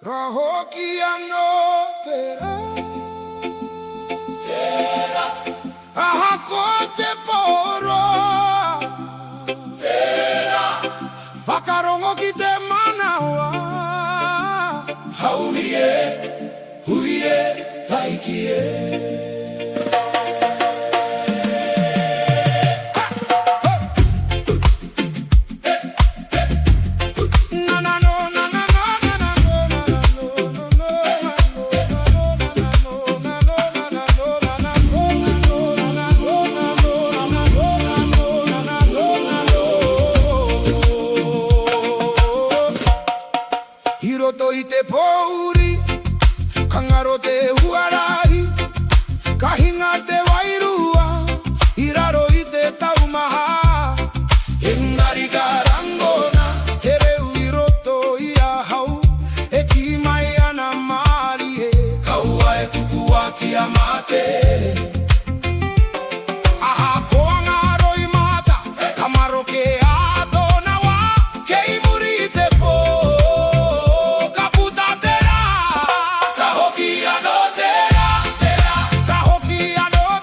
Kahokia no tera Ahakote poro Whakarongo ki te manawa Haumie, huie, taikie Hiroto i te pouri, kangaro te huarahi, kahinga te wairua, iraro i te taumaha. Engari ka rangona, he reu i roto i a hau, e ki mai ana maari he, kaua e kukua ki a matere. Aha koanga roi mata, kamaro ke Kahokia no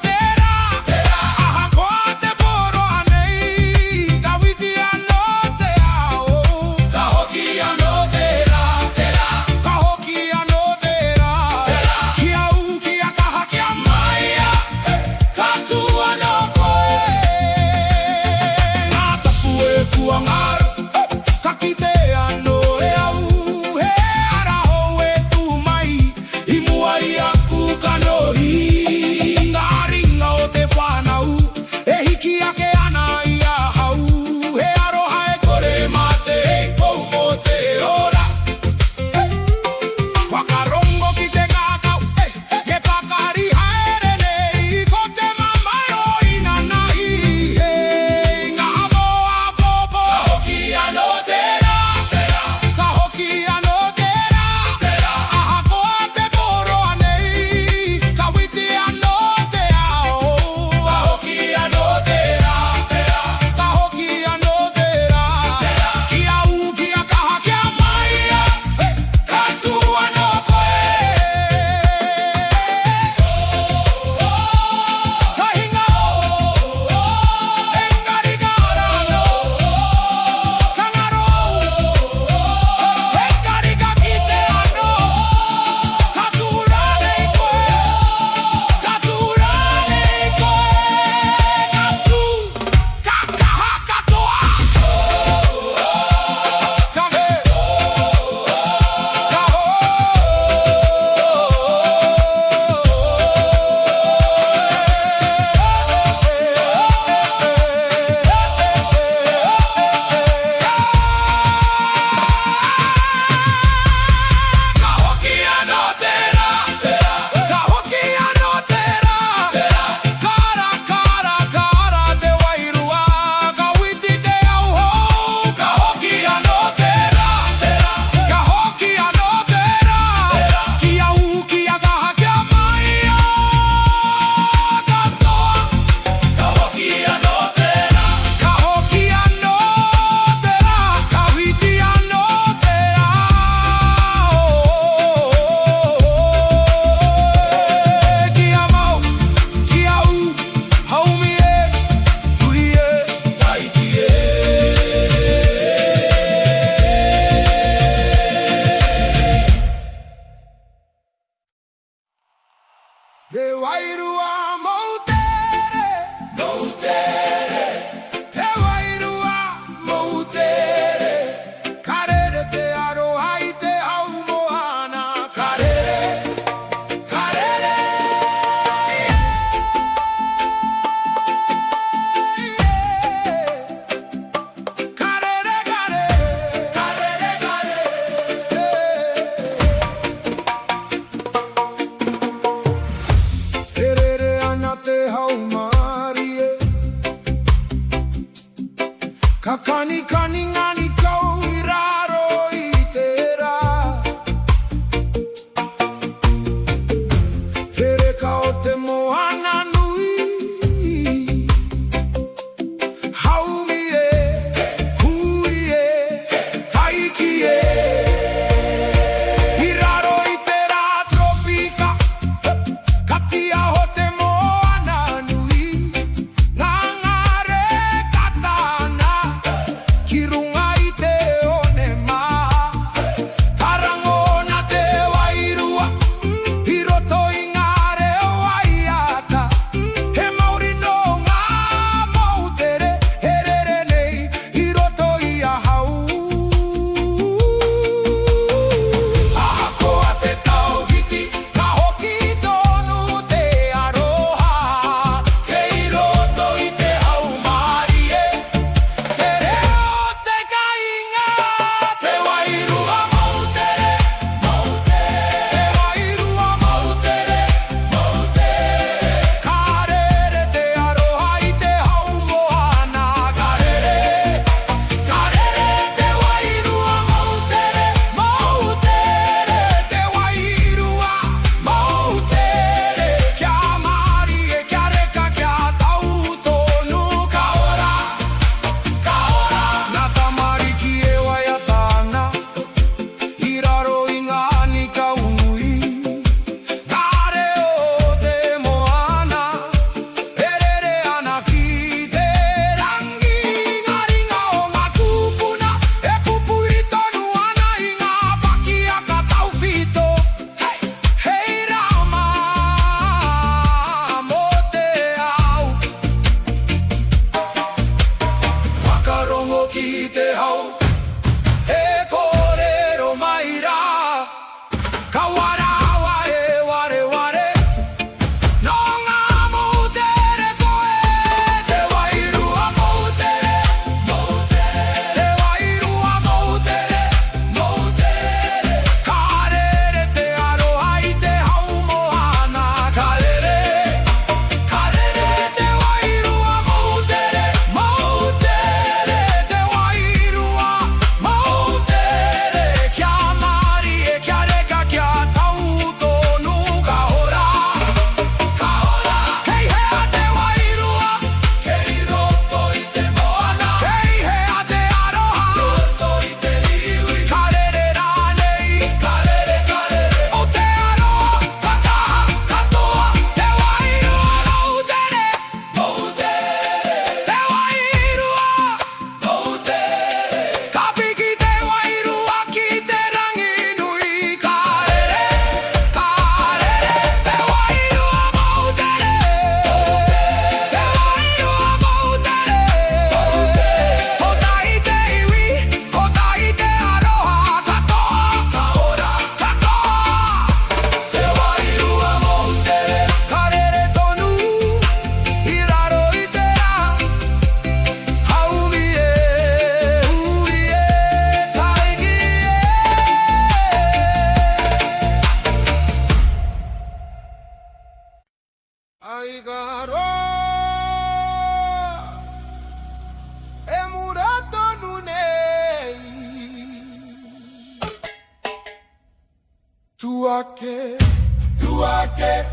wake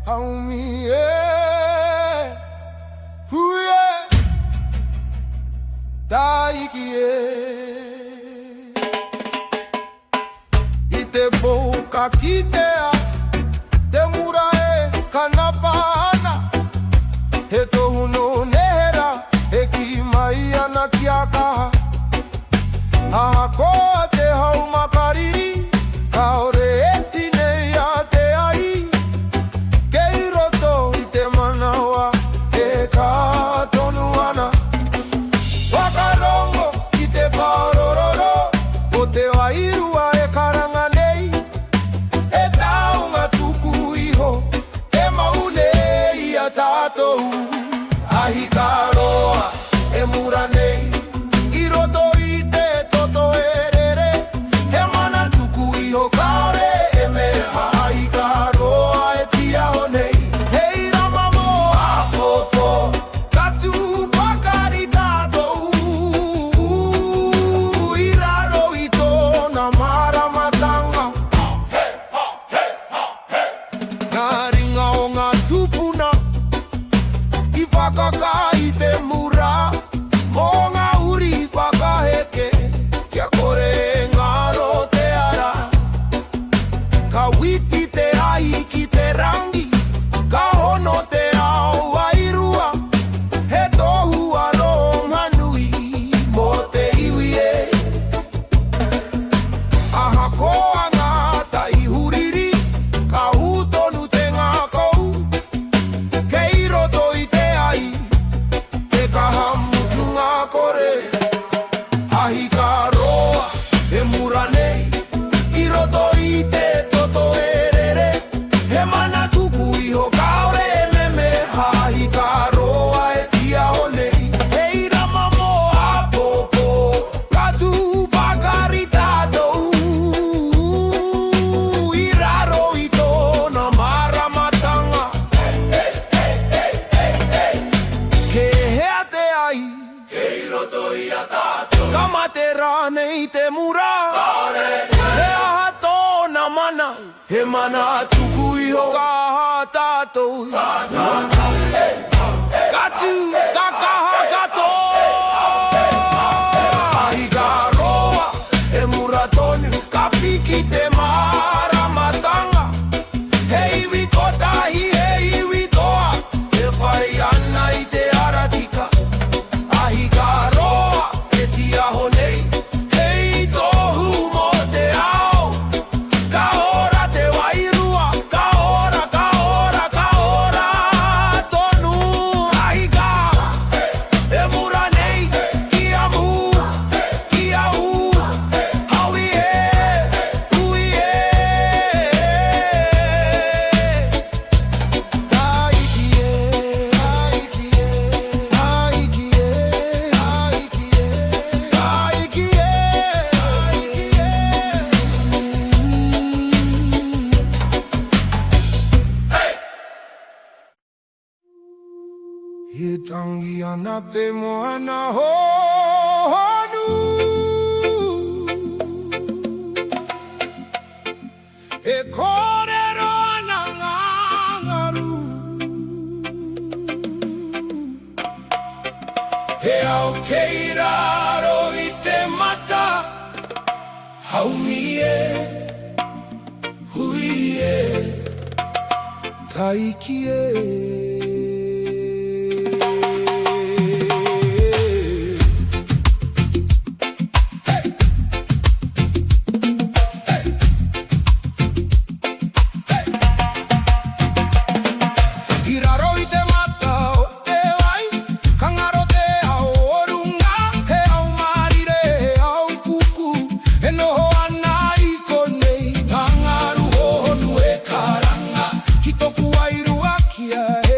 haumie huye taikie ite boka kitea te murae kanapana he tohuno nehera he ki maia na kiaka ahakoa te hau makariri kaore etine ia te ai kei roto i te manawa e ka tonu ana wakarongo i te paorororo o te wairua e karanga nei e taunga tuku iho e maune ia tātou ahi ka roa e mura nei i roto i te toto erere he mana tuku iho kaore e meha ahi ka roa e tia honei hei rama mo a popo katu pakari tātou i raro i tōna maramatanga ngā ringa o ngā tupuna i whakaka i te mura mo ngā uri whakaheke kia kore ngaro te ara ka witi te ahi ki te rangi ka hono te ao wairua he tohu aro nganui mo te iwi e aha koa ngā tai huriri ka hutonu te ngā kou kei roto i te ai te kahamutu ngā kore ahi ka roa e mura nei i roto i te toto erere he mana tuku iho kaore e meme ahi ka roa e tia honei hei rama mo a popo katu pakari tātou i raro i tōna maramatanga ke hea te ai kei roto i a tātou kamate rānei te mura he aha tōna mana he mana tuku iho kaha tātou katu kakaha kato ahi ka roa e mura tonu ka piki te maramatanga he iwi kotahi he iwi toa e whai ana i te aratika ahi ka roa e tia honei hei tohu mo te ao ka ora te wairua ka ora tonu ahi ka e mura nei kia mu kia u hawi e ui e taiki e taiki e taiki e taiki e taiki e he tangi ana te moana honu he kōrero ana ngangaru he au kei raro i te mata haumi e hui e taiki e Iraro i te mata o te wai ka ngaro te ao orunga he au marire he au kuku e noho ana i konei ngā ngaru honu e karanga ki toku wairua kia he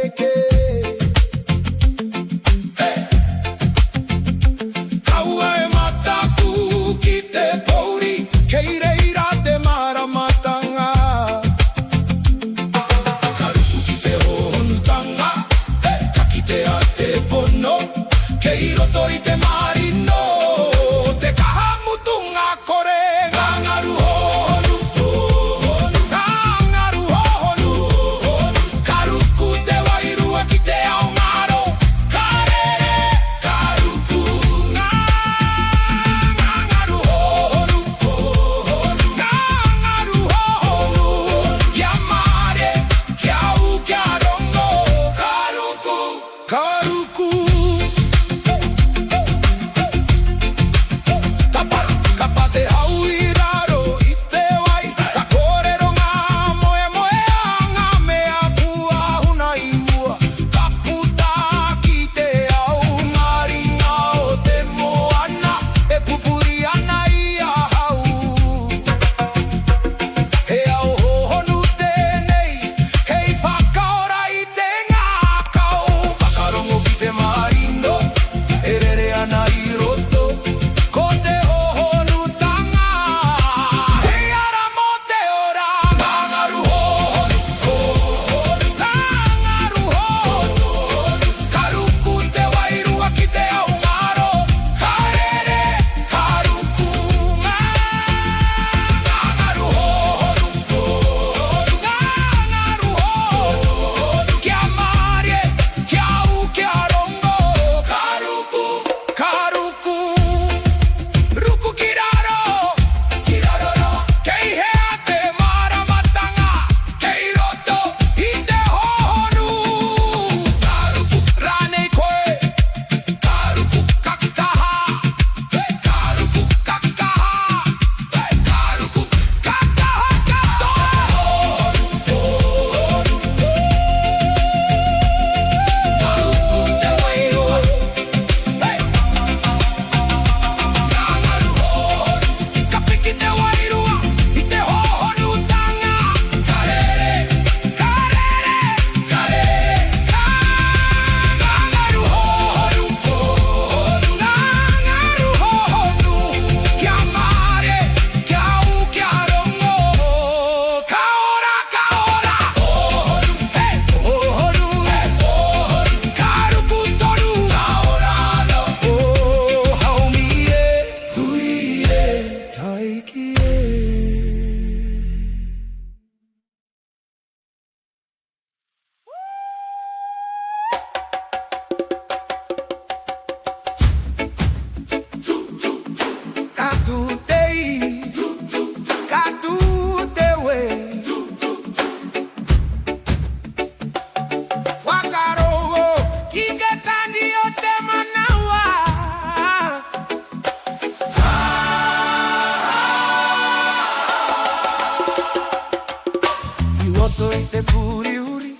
Ite puri-uri,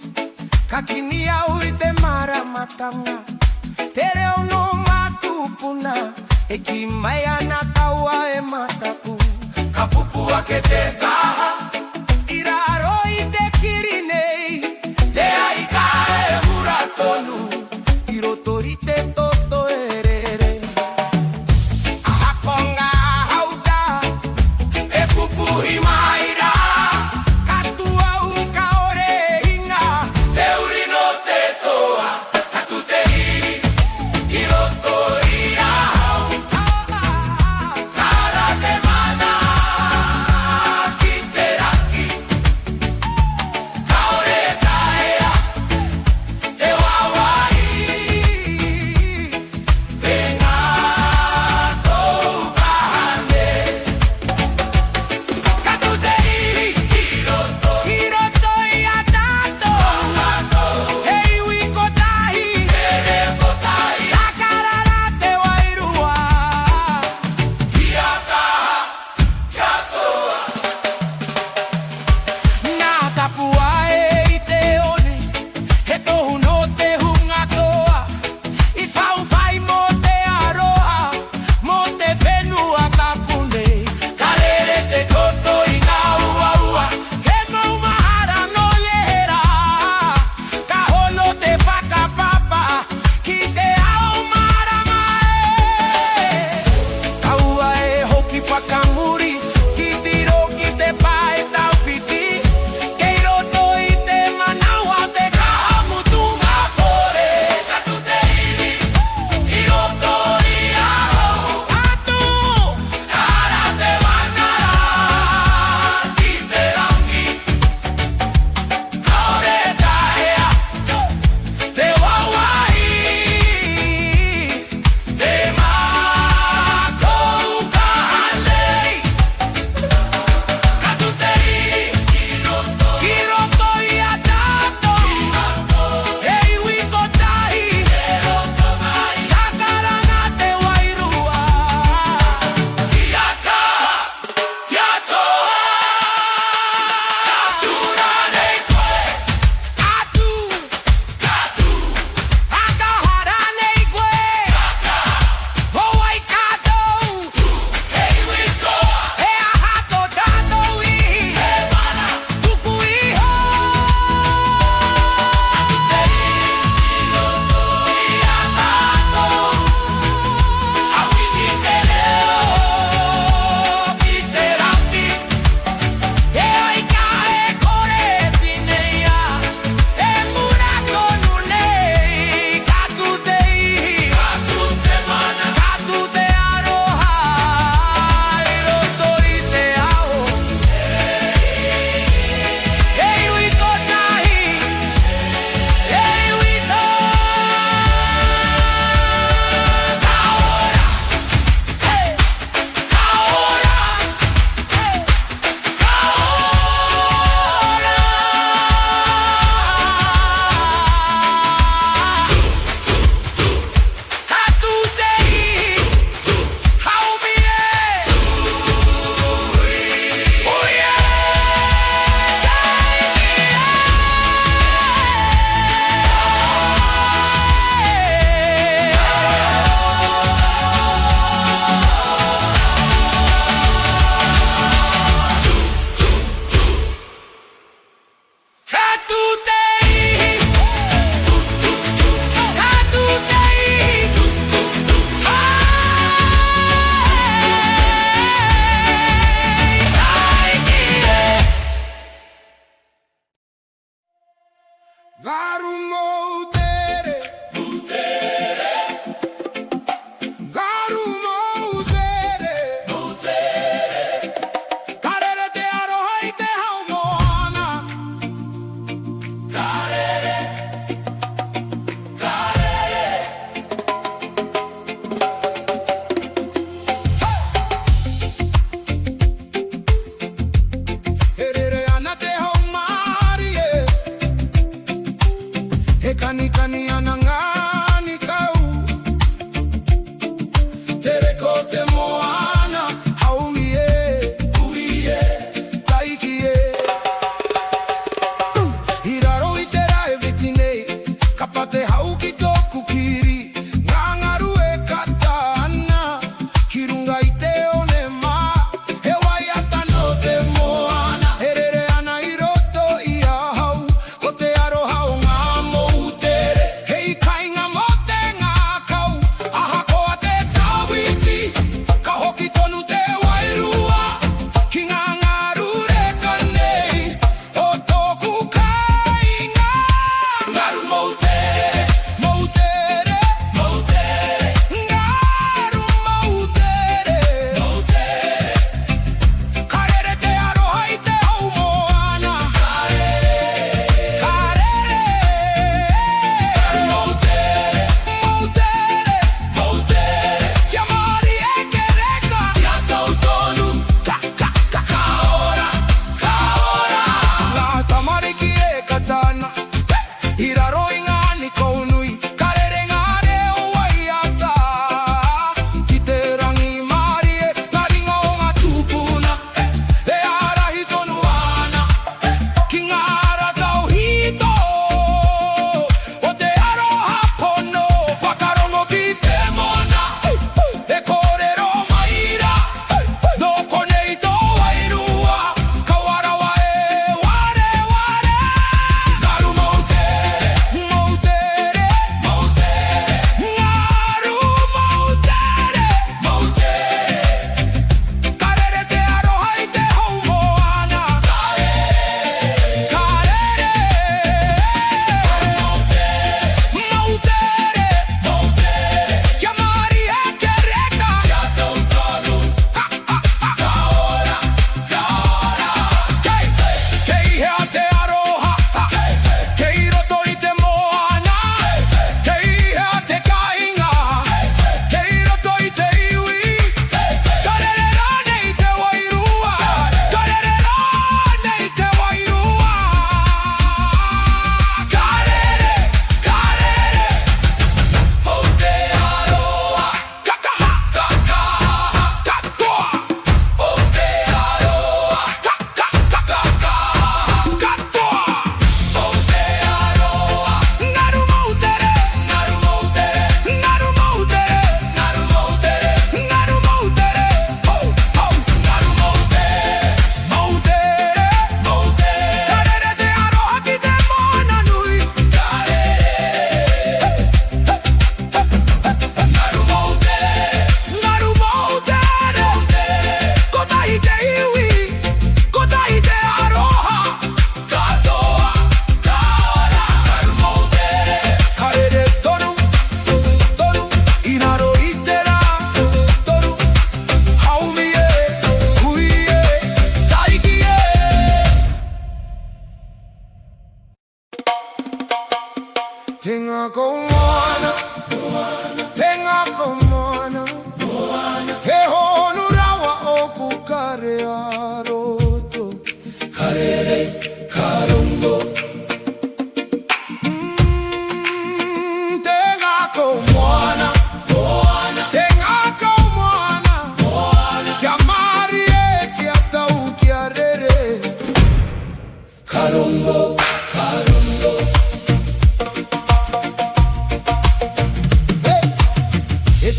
kakinia uite mara matanga. Tereu no matupuna, ekimaya na tawa e matapu. Kapupu akete kaha, iraro ite kirinei. Lea ika e muratonu, irotorite toto erere. Ahakonga hauda, e pupu himaira. Tenga ko Moana, tenga ko Moana, he honu rawa oku kare aroto, karere karongo. Tenga ko Moana, tenga ko Moana, kia marie kia tau kia rere, karongo.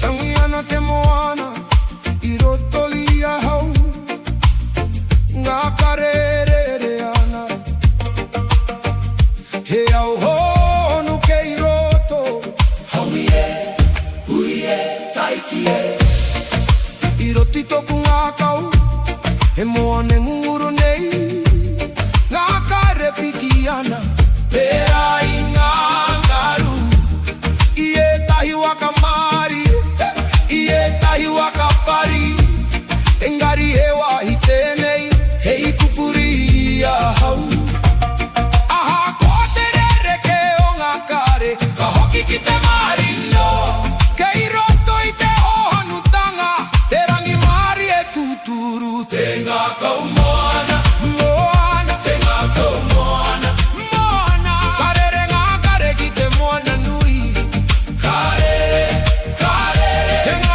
Tangiana te Moana, I roto lia hau, ngā karere ana. He au honu ke I roto, haumi e, hui e, taiki e. I roti toku ngā kau, he moane ngunguru nei, ngā kare piki ana. Pea I ngā ngaru, I e tahi waka mari, I waka pari, engari he wahi tenei, hei pupuri a hau. Aha ko te rere ke o ngā kare, ka hoki ki te marino. Kei roto I te hohanutanga, te rangi mari e tuturu. Tenga kau Moana, Moana, tenga kau Moana, Moana. Karere ngā kare ki te moana nui, karere, karere. Tenga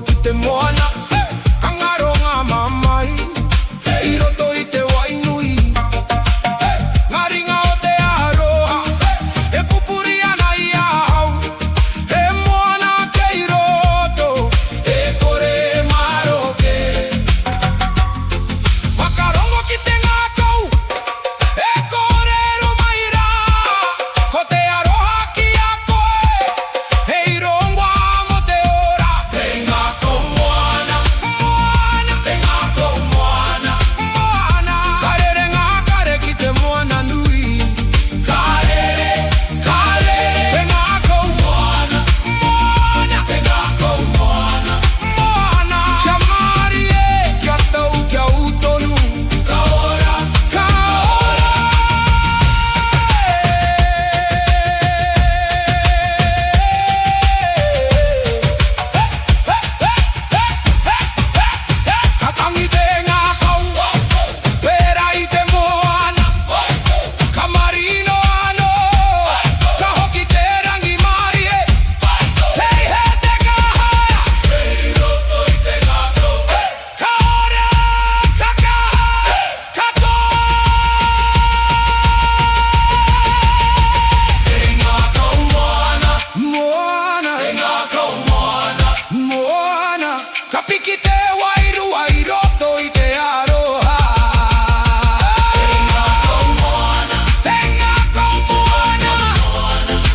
ki te moana, ka ngaro ngā mamai, I roto I te wainui, ngā ringa o te aroha, e pupuri ana I a hau, e moana kei roto, e kore maroke. Wakarongo ki te ngā kau, e kore romaira, ko te aroha ki a koe, hei rongoa mo te ora. Tenga ko Moana, Moana, tenga ko Moana, Moana. Karere ngā kare ki te moana nui, karere, karere. Tenga ko Moana, Moana, tenga ko Moana, Moana. Kia mari e, kia tau, kia utonu, ka ora, ka ora. Ka tangi te ngā kau, pera I te moana, ka marino ano, ka hoki te rangi mari e, hei he te kahara, hei roto I te ngā kau, ka ora, ka kaha, ka toa. Tenga kau Moana, Moana, tenga kau Moana, Moana. Ka piki te wairua I roto I te aroha. Tenga kau Moana, tenga kau Moana,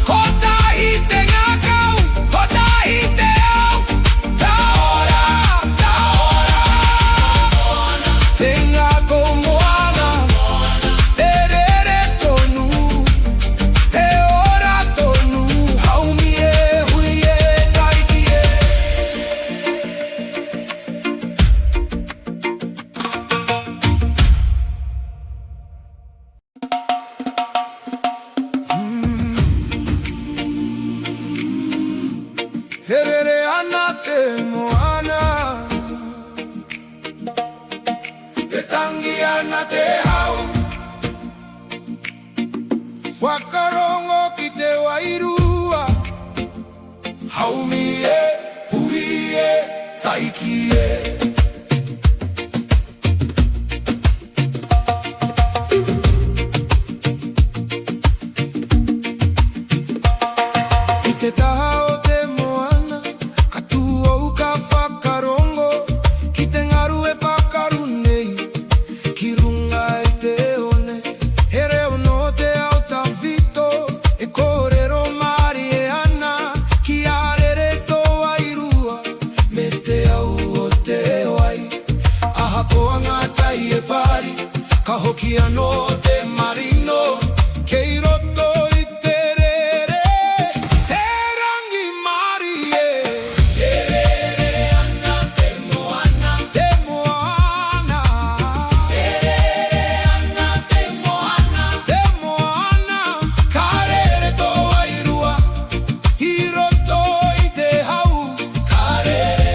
ko tahi te ngā kau, ko tahi te au, ka ora, ka ora. Tenga kau Moana, e rere tonu, e ora tonu, haumi e, hui e, taiki e. Herere ana te Moana, te tangi ana te hau, wakarongo ki te wairua, haumi e, hui e, taiki e. I te taha o te moana, ka tuou ka whakarongo, ki te ngaru e pakaru nei, ki runga Hokia no te marino Keiroto I terere Te rangi marie Terere ana te moana Te moana Terere ana te moana Te moana Karere to wairua Hiroto I te hau Karere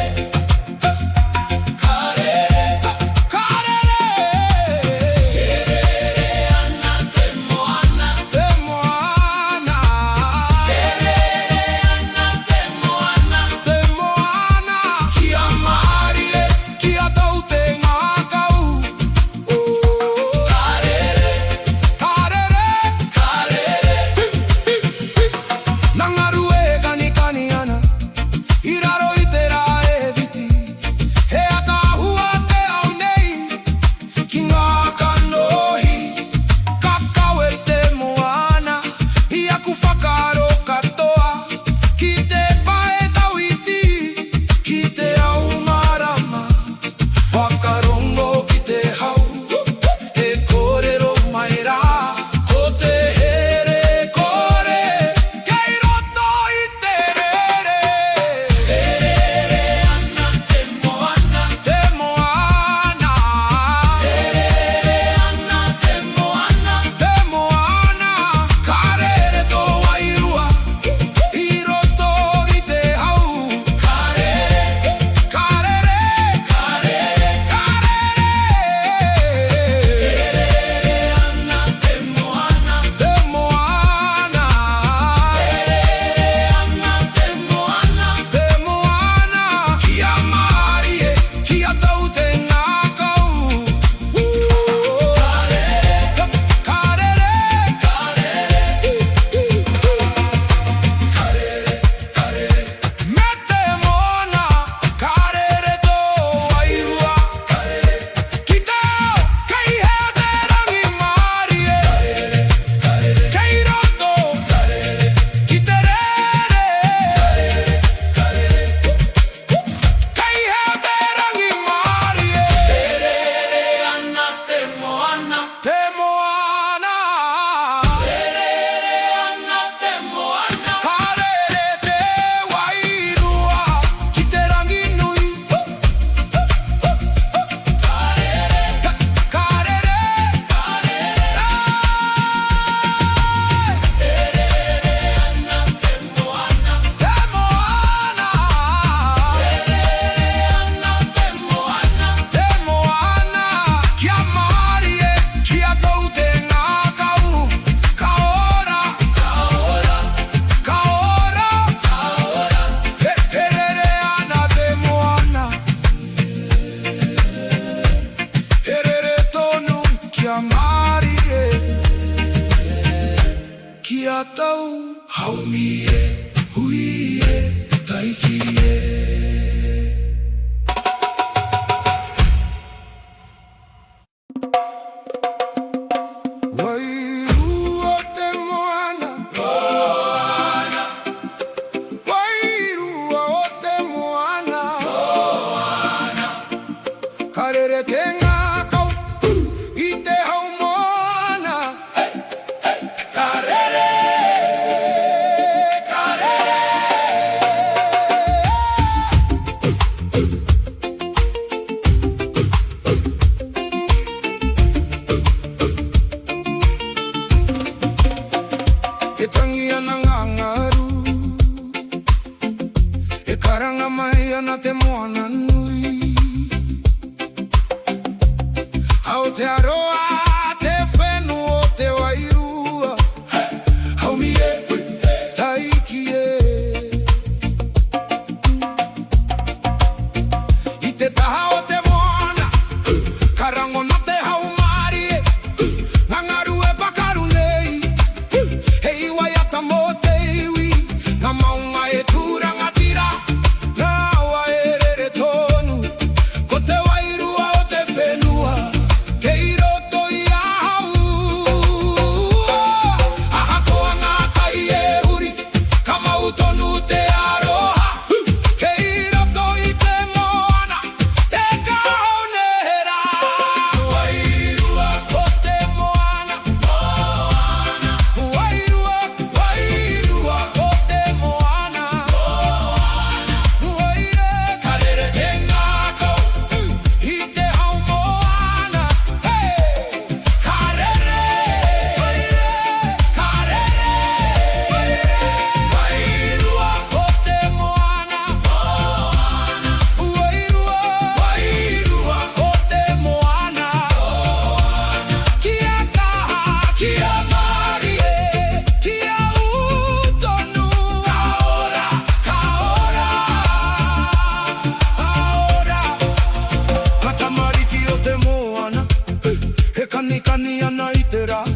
Kani kani anaitera